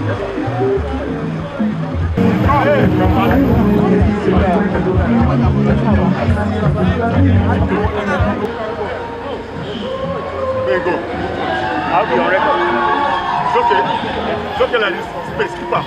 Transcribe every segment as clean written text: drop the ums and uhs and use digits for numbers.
Go. I'll be on record. It's okay. It's okay like this. Space, keep up.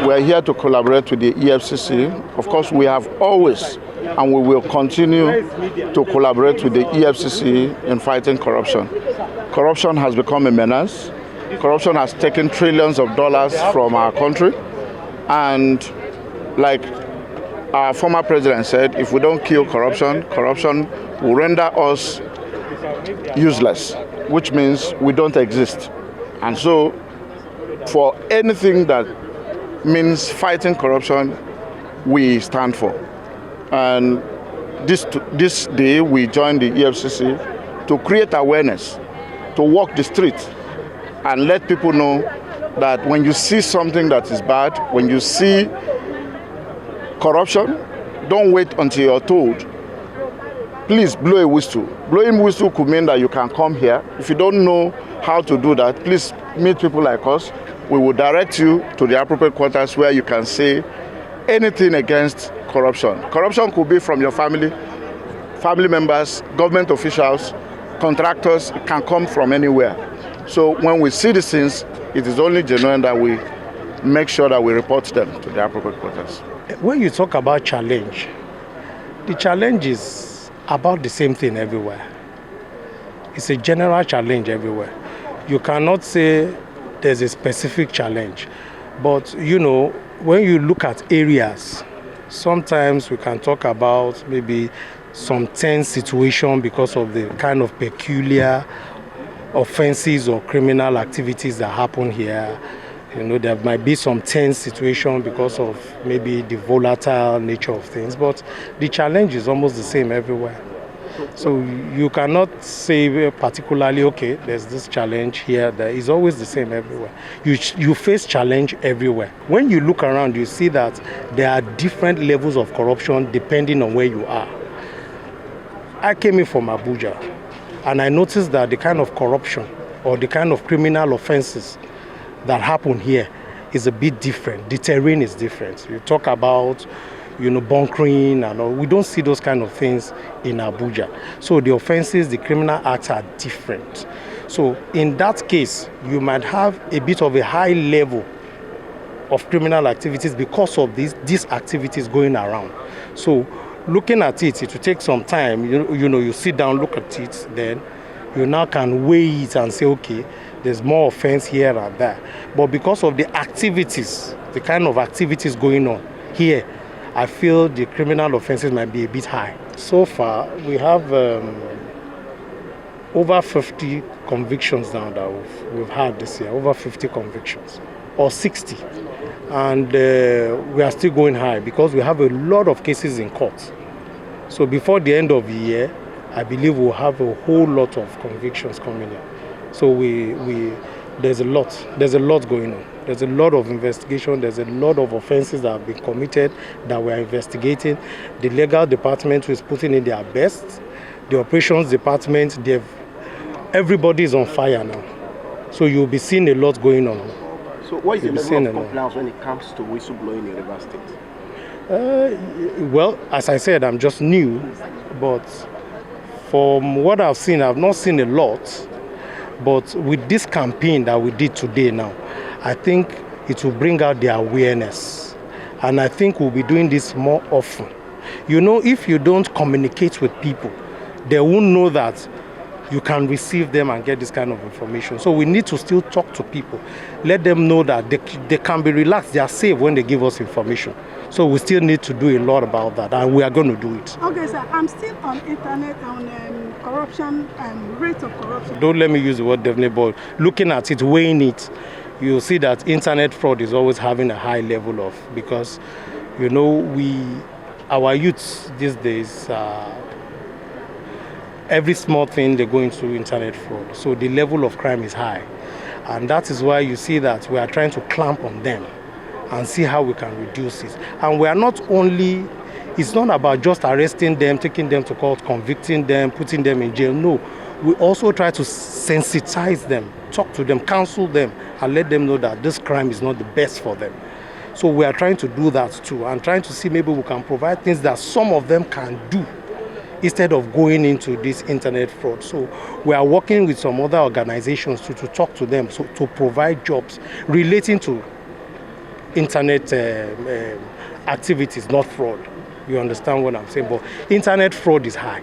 We are here to collaborate with the EFCC. Of course, we have always and we will continue to collaborate with the EFCC in fighting corruption. Corruption has become a menace. Corruption has taken trillions of dollars from our country. And like our former president said, if we don't kill corruption, corruption will render us useless, which means we don't exist. And so for anything that means fighting corruption, we stand for. And this day we joined the EFCC to create awareness, to walk the streets and let people know that when you see something that is bad, when you see corruption, don't wait until you're told. Please blow a whistle. Blowing whistle could mean that you can come here. If you don't know how to do that, please meet people like us. We will direct you to the appropriate quarters where you can say anything against corruption. Corruption could be from your family members, government officials, contractors. It can come from anywhere. So when we see these things, it is only genuine that we make sure that we report them to the appropriate quarters. When you talk about challenge, the challenge is about the same thing everywhere. It's a general challenge everywhere. You cannot say there's a specific challenge. But, you know, when you look at areas, sometimes we can talk about maybe some tense situation because of the kind of peculiar offenses or criminal activities that happen here. You know, there might be some tense situation because of maybe the volatile nature of things, but the challenge is almost the same everywhere. So you cannot say particularly, okay, there's this challenge here. There is always the same everywhere. You face challenge everywhere. When you look around, you see that there are different levels of corruption depending on where you are. I came in from Abuja, and I noticed that the kind of corruption or the kind of criminal offenses that happen here is a bit different. The terrain is different. You talk about, you know, bunkering and all. We don't see those kind of things in Abuja. So the offenses, the criminal acts are different. So in that case, you might have a bit of a high level of criminal activities because of these activities going around. So looking at it, it will take some time. You know, you sit down, look at it, then you now can weigh it and say, okay, there's more offense here and there. But because of the activities, the kind of activities going on here, I feel the criminal offenses might be a bit high. So far, we have over 50 convictions now that we've had this year, over 50 convictions, or 60. And we are still going high because we have a lot of cases in court. So before the end of the year, I believe we'll have a whole lot of convictions coming in. So there's a lot going on. There's a lot of investigation. There's a lot of offenses that have been committed that we're investigating. The legal department is putting in their best. The operations department, everybody is on fire now. So you'll be seeing a lot going on. So what is the level of compliance when it comes to whistleblowing in Rivers State? Well, as I said, I'm just new, but from what I've seen, I've not seen a lot. But with this campaign that we did today now, I think it will bring out the awareness. And I think we'll be doing this more often. You know, if you don't communicate with people, they won't know that you can receive them and get this kind of information. So we need to still talk to people. Let them know that they can be relaxed, they are safe when they give us information. So we still need to do a lot about that, and we are going to do it. Okay, sir, I'm still on internet on corruption and rate of corruption. Don't let me use the word definitely, but looking at it, weighing it, you'll see that internet fraud is always having a high level of, because, you know, our youths these days, every small thing they go into internet fraud. So the level of crime is high. And that is why you see that we are trying to clamp on them and see how we can reduce it. And we are not only, it's not about just arresting them, taking them to court, convicting them, putting them in jail. No, we also try to sensitize them, talk to them, counsel them, and let them know that this crime is not the best for them. So we are trying to do that too, and trying to see maybe we can provide things that some of them can do instead of going into this internet fraud. So we are working with some other organizations to talk to them, so to provide jobs relating to internet activities, not fraud. You understand what I'm saying? But internet fraud is high.